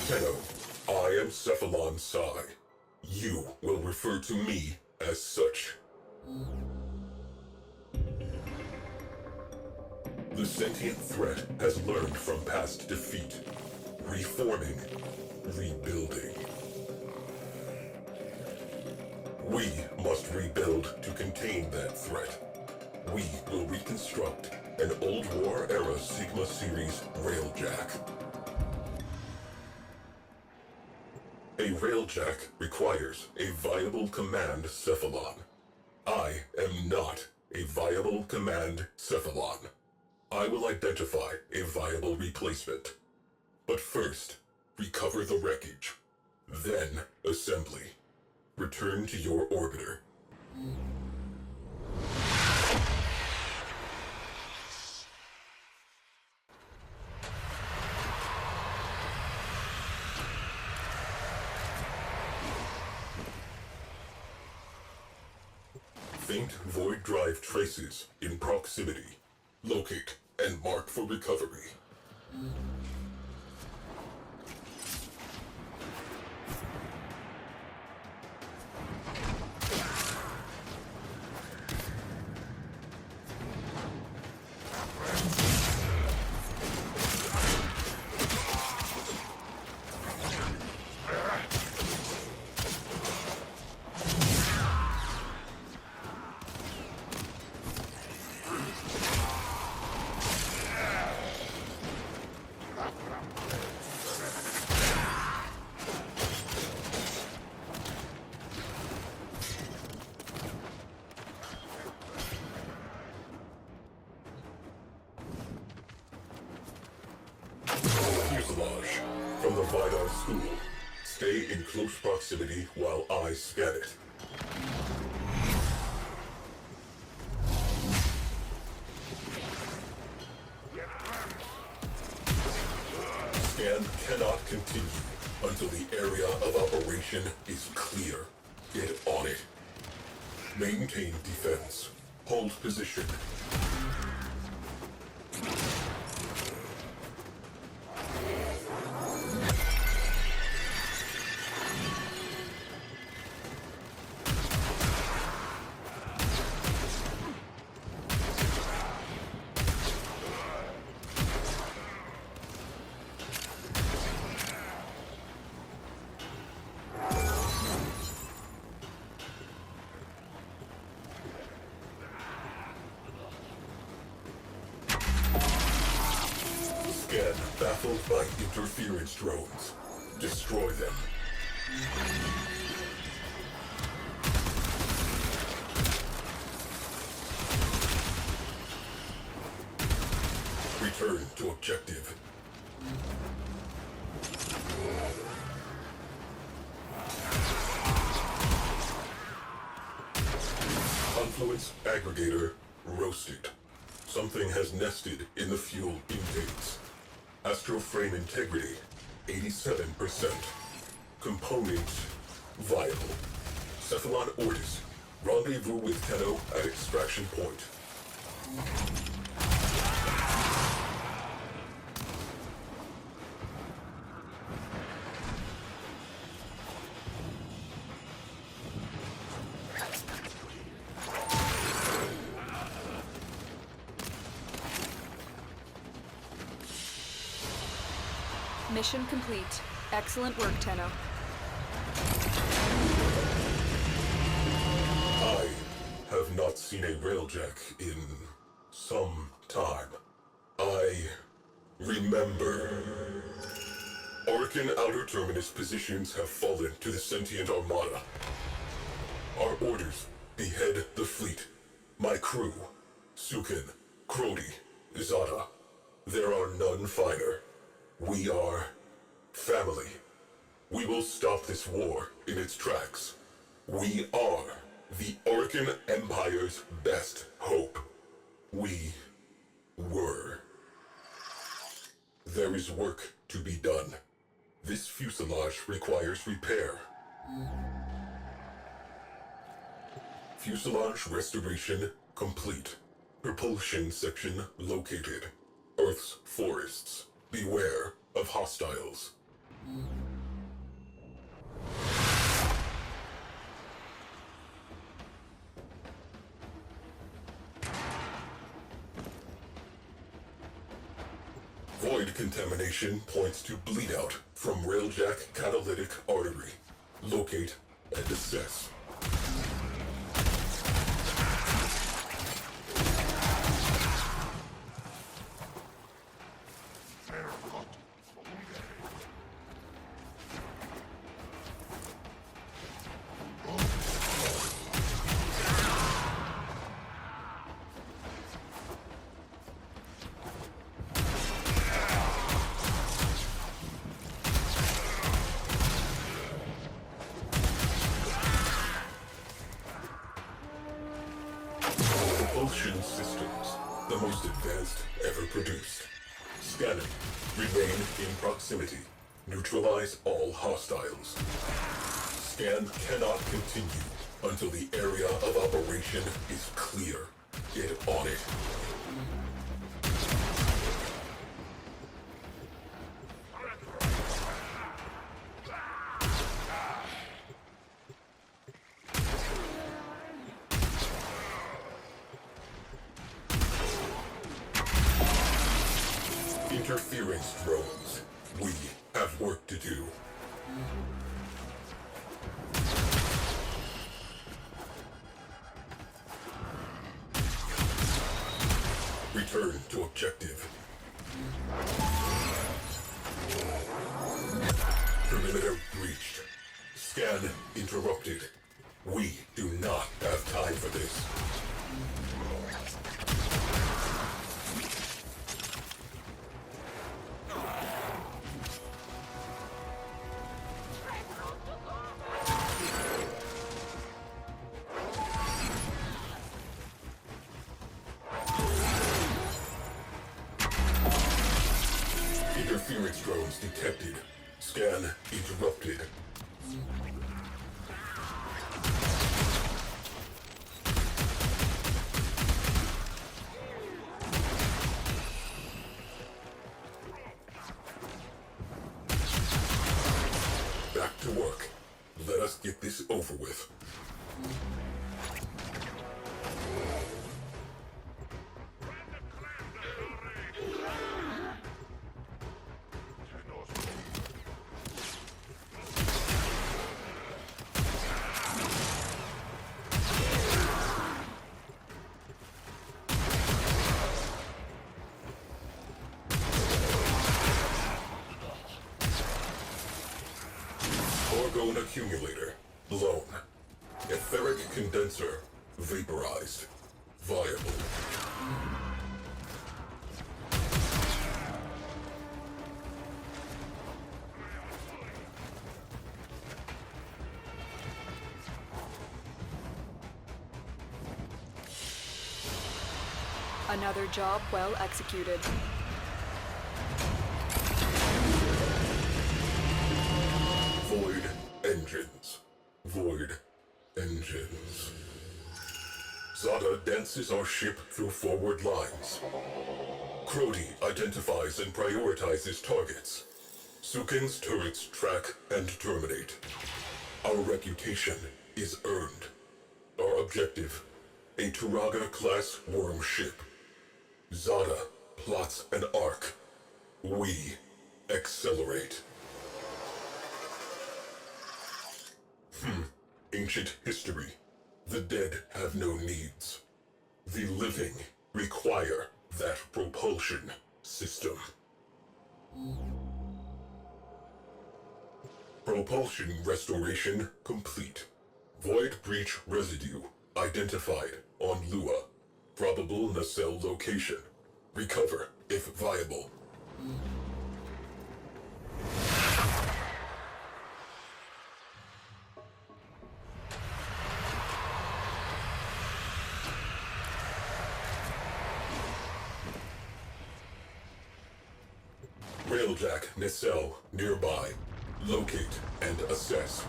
Tenno, I am Cephalon Psi. You will refer to me as such. The sentient threat has learned from past defeat, reforming, rebuilding. We must rebuild to contain that threat. We will reconstruct an old war-era Sigma Series railjack. A railjack requires a viable command cephalon. I am not a viable command cephalon. I will identify a viable replacement. But first, recover the wreckage. Then, assembly. Return to your orbiter. Faint void drive traces in proximity. Locate and mark for recovery. Fuselage. From the Vidar School. Stay in close proximity while I scan it. Scan cannot continue until the area of operation is clear. Get on it. Maintain defense. Hold position. Scan baffled by interference drones. Destroy them. Return to objective. Confluence aggregator roasted. Something has nested in the fuel intakes. Astroframe integrity, 87%. Components, viable. Cephalon Ortis, rendezvous with Tenno at extraction point. Mission complete. Excellent work, Tenno. I have not seen a railjack in some time. I remember. Orkin outer terminus positions have fallen to the sentient armada. Our orders: behead the fleet. My crew: Sukin, Crody, Izada. There are none finer. We are family. We will stop this war in its tracks. We are the Orkin Empire's best hope. We were. There is work to be done. This fuselage requires repair. Fuselage restoration complete. Propulsion section located. Earth's forests. Beware of hostiles. Void contamination points to bleed out from railjack catalytic artery. Locate and assess. Propulsion systems, the most advanced ever produced. Scanning. Remain in proximity. Neutralize all hostiles. Scan cannot continue until the area of operation is clear. Get on it. Interference drones. We have work to do. Return to objective. Perimeter breached. Scan interrupted. We do not have time for this. Interference drones detected. Scan interrupted. Back to work. Let us get this over with. Orgone accumulator, blown. Etheric condenser, vaporized. Viable. Another job well executed. Void engines. Void engines. Zada dances our ship through forward lines. Crody identifies and prioritizes targets. Sukin's turrets track and terminate. Our reputation is earned. Our objective, a Turaga-class worm ship. Zada plots an arc. We accelerate. Ancient history. The dead have no needs. The living require that propulsion system. Propulsion restoration complete. Void breach residue identified on Lua. Probable nacelle location. Recover if viable. Railjack nacelle nearby. Locate and assess.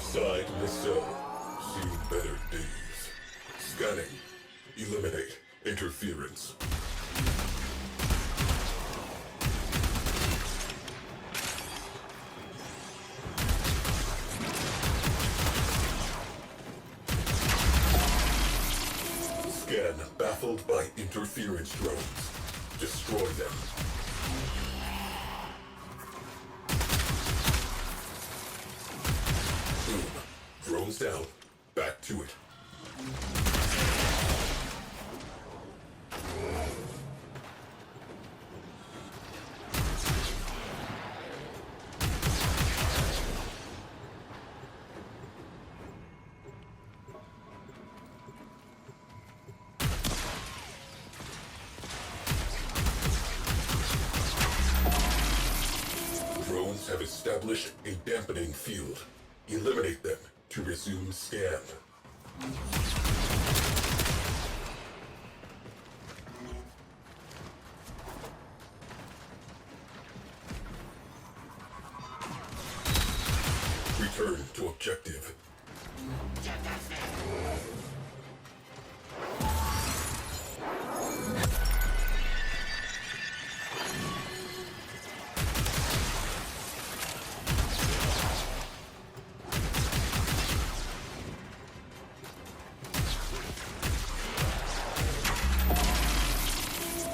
Side Nacelle. Seen better days. Scanning. Eliminate interference. Scan baffled by interference drones. Destroy them. Boom. Drones down. Back to it. Drones have established a dampening field. Eliminate them to resume scan. Return to objective.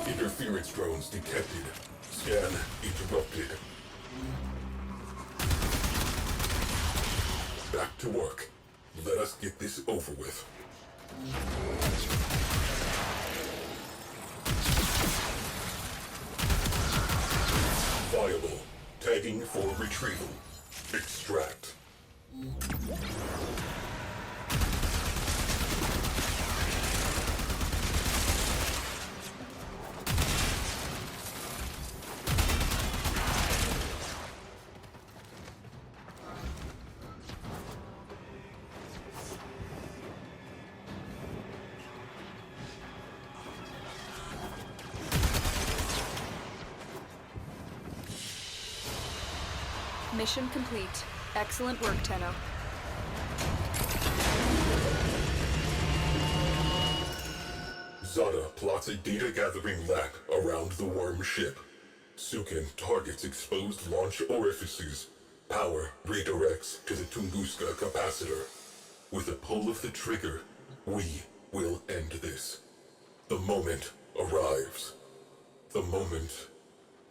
Interference drones detected. Scan interrupted. Back to work. Let us get this over with. Viable. Tagging for retrieval. Extract. Mission complete. Excellent work, Tenno. Zada plots a data-gathering lab around the worm ship. Sukin targets exposed launch orifices. Power redirects to the Tunguska capacitor. With a pull of the trigger, we will end this. The moment arrives. The moment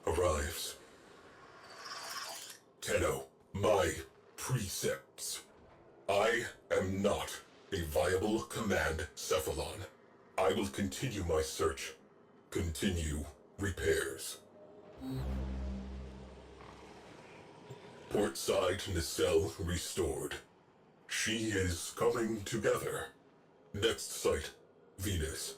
arrives. Tenno, my precepts. I am not a viable command cephalon. I will continue my search. Continue repairs. Portside nacelle restored. She is coming together. Next site, Venus.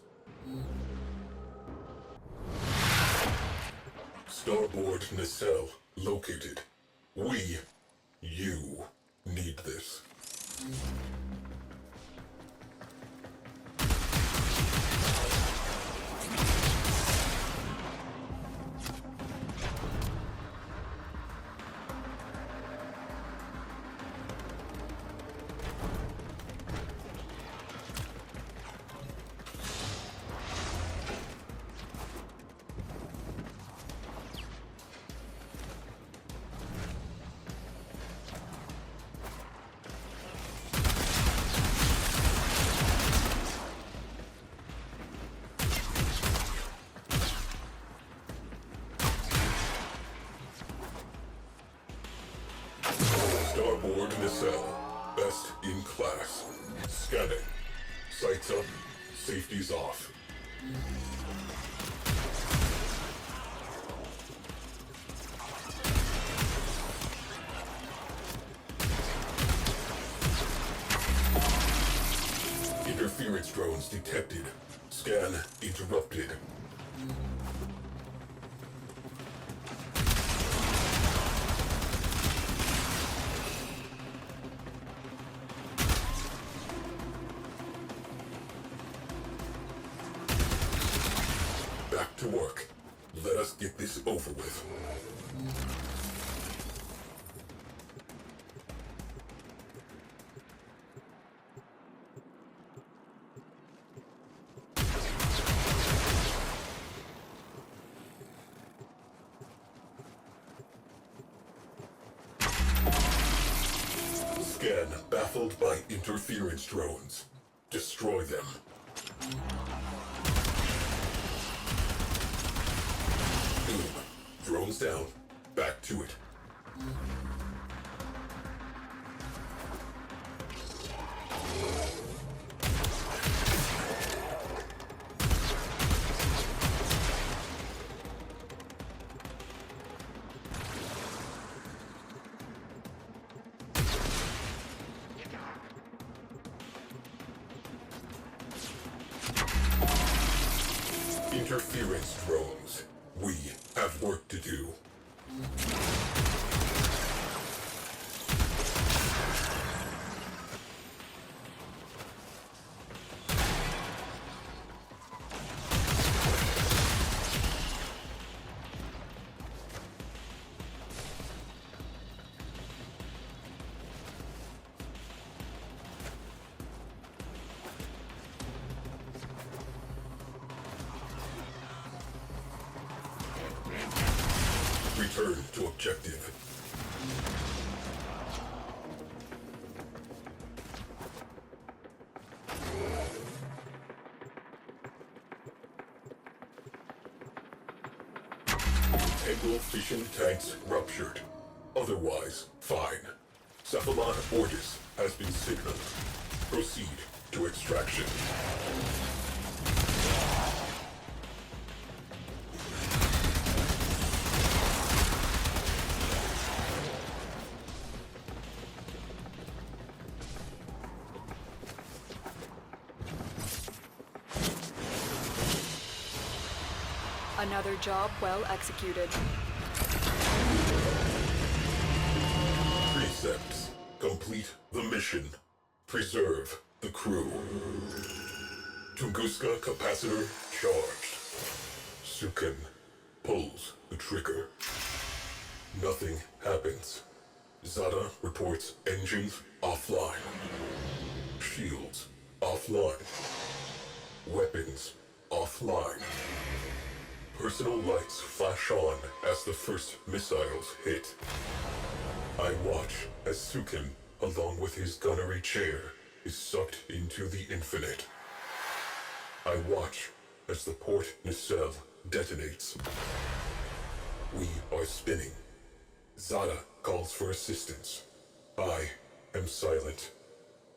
Starboard nacelle located. You need this. Starboard nacelle. Best in class. Scanning. Sights up. Safety's off. Interference drones detected. Scan interrupted. Back to work. Let us get this over with. Scan baffled by interference drones. Destroy them. Boom. Drones down. Back to it. Interference drones. We have work to do. Return to objective. Integral fission tanks ruptured. Otherwise, fine. Cephalon Ortis has been signaled. Proceed to extraction. Another job well executed. Precepts. Complete the mission. Preserve the crew. Tunguska capacitor charged. Sukin pulls the trigger. Nothing happens. Zada reports engines offline. Shields offline. Weapons offline. Personal lights flash on as the first missiles hit. I watch as Sukin, along with his gunnery chair, is sucked into the infinite. I watch as the port nacelle detonates. We are spinning. Zada calls for assistance. I am silent.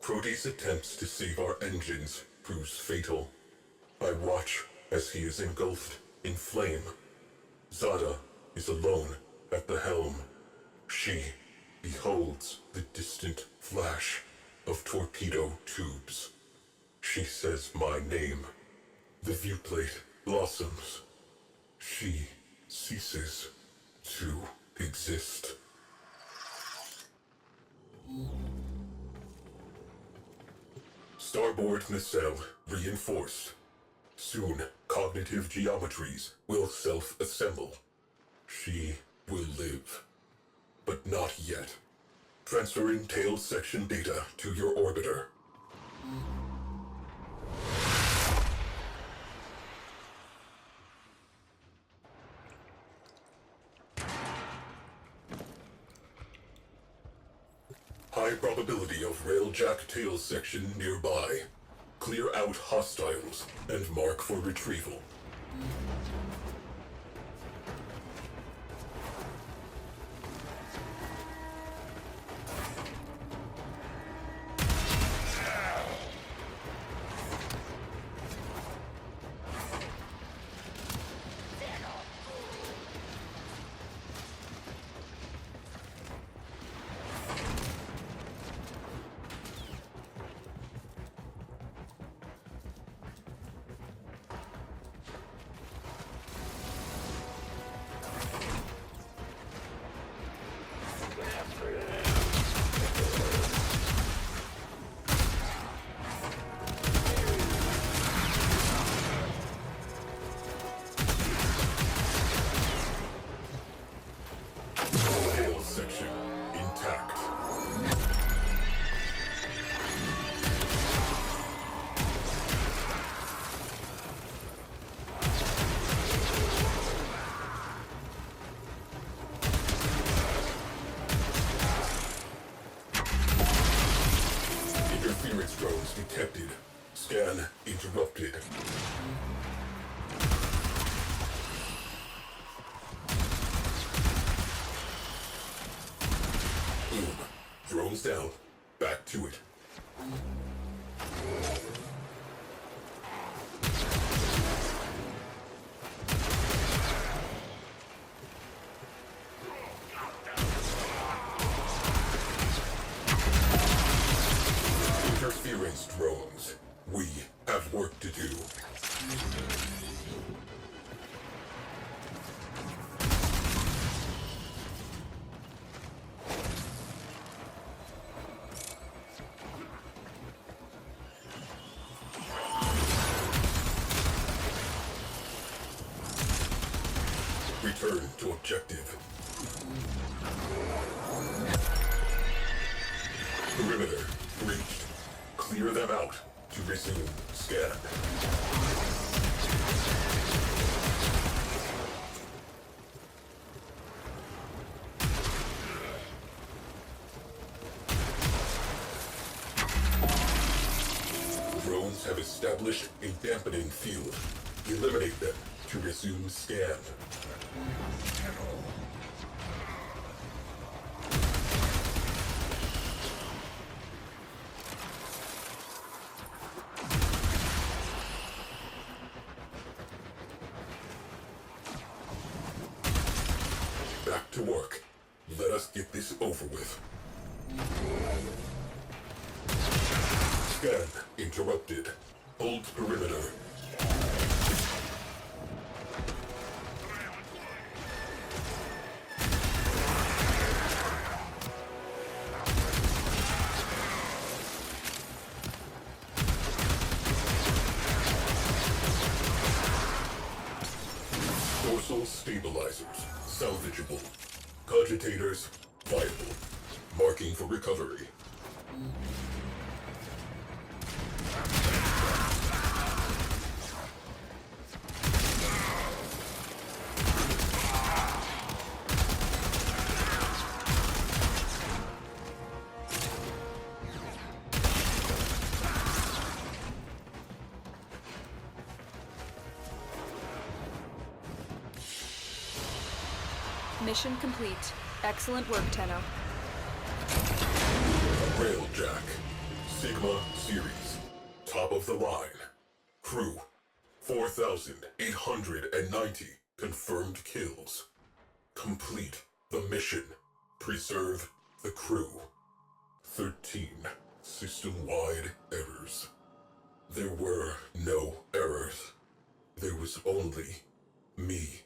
Crody's attempts to save our engines proves fatal. I watch as he is engulfed in flame. Zada is alone at the helm. She beholds the distant flash of torpedo tubes. She says my name. The viewplate blossoms. She ceases to exist. Starboard nacelle reinforced. Soon, cognitive geometries will self-assemble. She will live. But not yet. Transferring tail section data to your orbiter. High probability of railjack tail section nearby. Clear out hostiles and mark for retrieval. detected. Scan interrupted. Boom. Drones down. Back to it. Interference drones. We have work to do. Return to objective. Perimeter reached. Clear them out to resume scan. Drones have established a dampening field. Eliminate them to resume scan. Back to work. Let us get this over with. Scan interrupted. Hold perimeter. Dorsal stabilizers, salvageable. Cogitators, viable. Marking for recovery. Mission complete. Excellent work, Tenno. Railjack. Sigma Series. Top of the line. Crew. 4,890 confirmed kills. Complete the mission. Preserve the crew. 13 system-wide errors. There were no errors. There was only me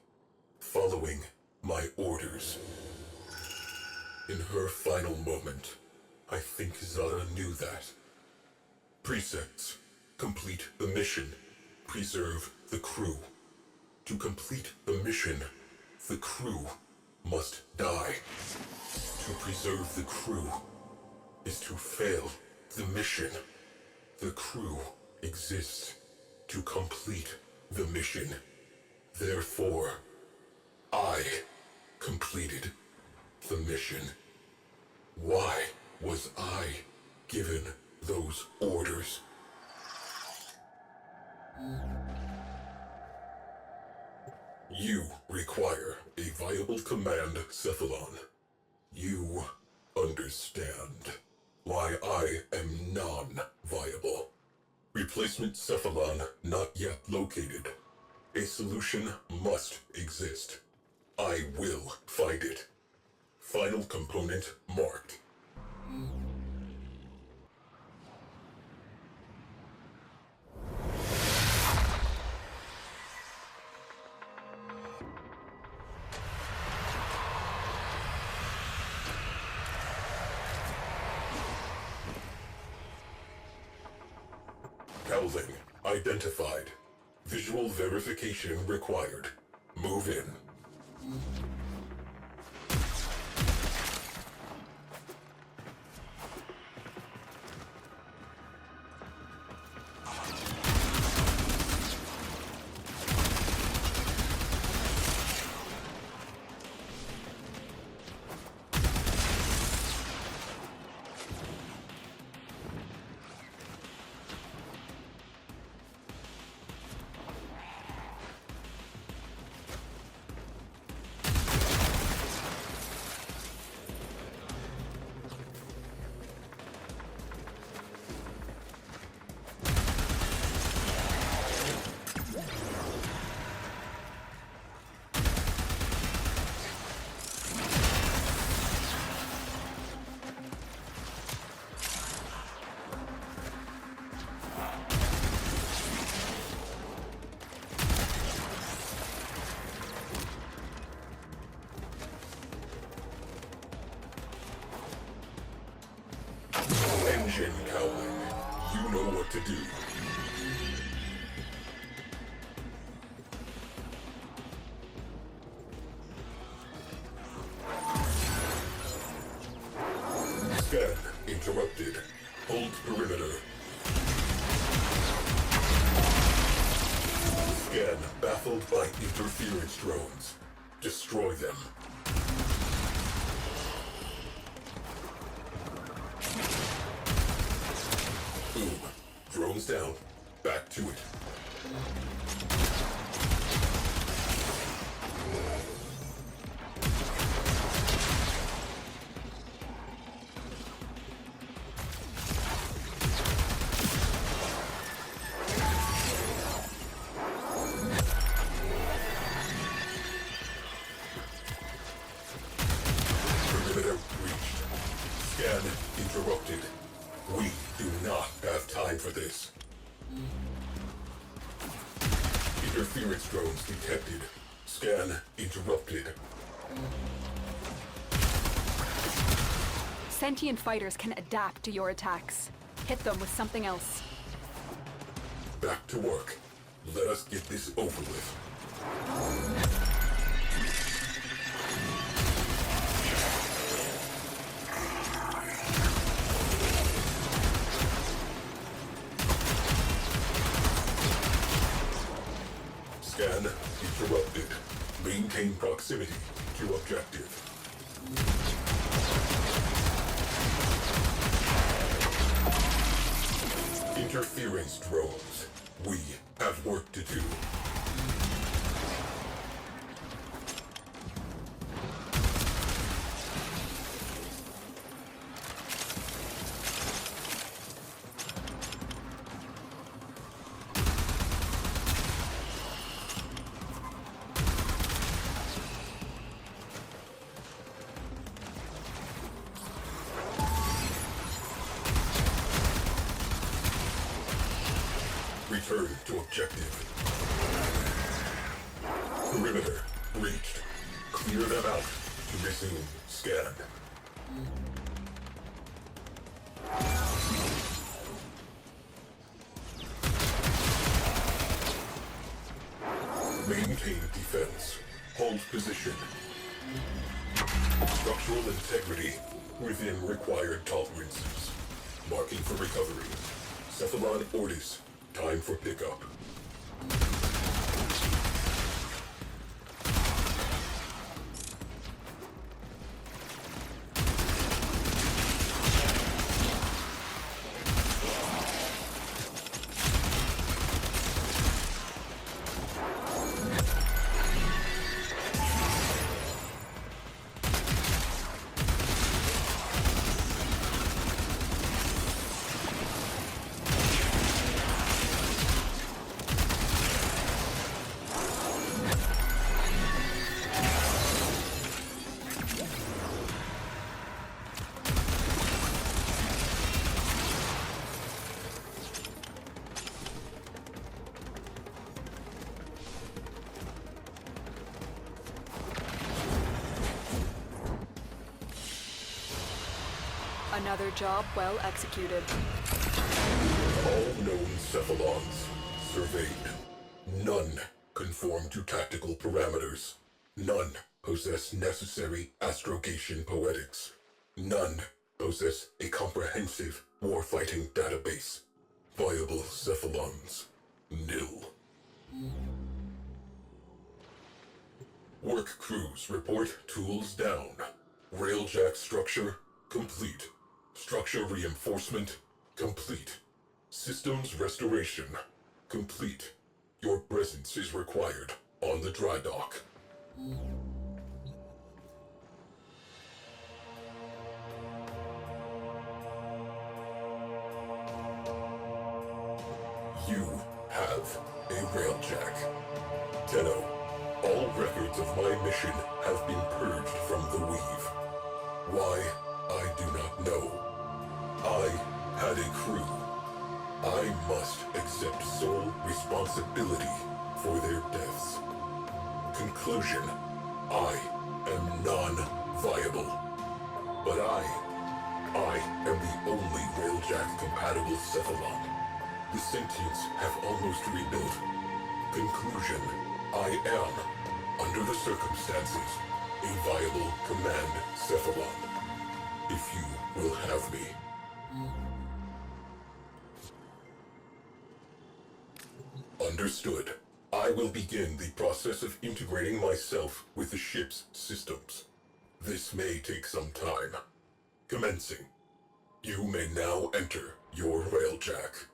following my orders. In her final moment, I think Zara knew that. Precepts. Complete the mission. Preserve the crew. To complete the mission, the crew must die. To preserve the crew is to fail the mission. The crew exists to complete the mission. Therefore, I completed the mission. Why was I given those orders? You require a viable command, Cephalon. You understand why I am non-viable. Replacement Cephalon not yet located. A solution must exist. I will find it. Final component marked. Cowling identified. Visual verification required. Move in. Engine cowling. You know what to do. Scan interrupted. Hold perimeter. Scan baffled by interference drones. Destroy them. Boom. Drones down. Back to it. Perimeter breached. Scan interrupted. We do not have time for this. Interference drones detected. Scan interrupted. Sentient fighters can adapt to your attacks. Hit them with something else. Back to work. Let us get this over with. Scan interrupted. Maintain proximity to objective. Interference drones. We have work to do. Return to objective. Perimeter breached. Clear them out to resume scan. Maintain defense. Hold position. Structural integrity within required tolerances. Marking for recovery. Cephalon Ortis. Time for pickup. Another job well executed. All known cephalons surveyed. None conform to tactical parameters. None possess necessary astrogation poetics. None possess a comprehensive warfighting database. Viable cephalons. Nil. Work crews report tools down. Railjack structure complete. Structure reinforcement complete. Systems restoration complete. Your presence is required on the dry dock. You have a railjack. Tenno, all records of my mission have been purged from the weave. Why, I do not know. I had a crew. I must accept sole responsibility for their deaths. Conclusion, I am non-viable. But I am the only railjack Railjack-compatible Cephalon. The sentients have almost rebuilt. Conclusion: I am, under the circumstances, a viable command Cephalon. If you will have me. Understood. I will begin the process of integrating myself with the ship's systems. This may take some time. Commencing. You may now enter your Railjack.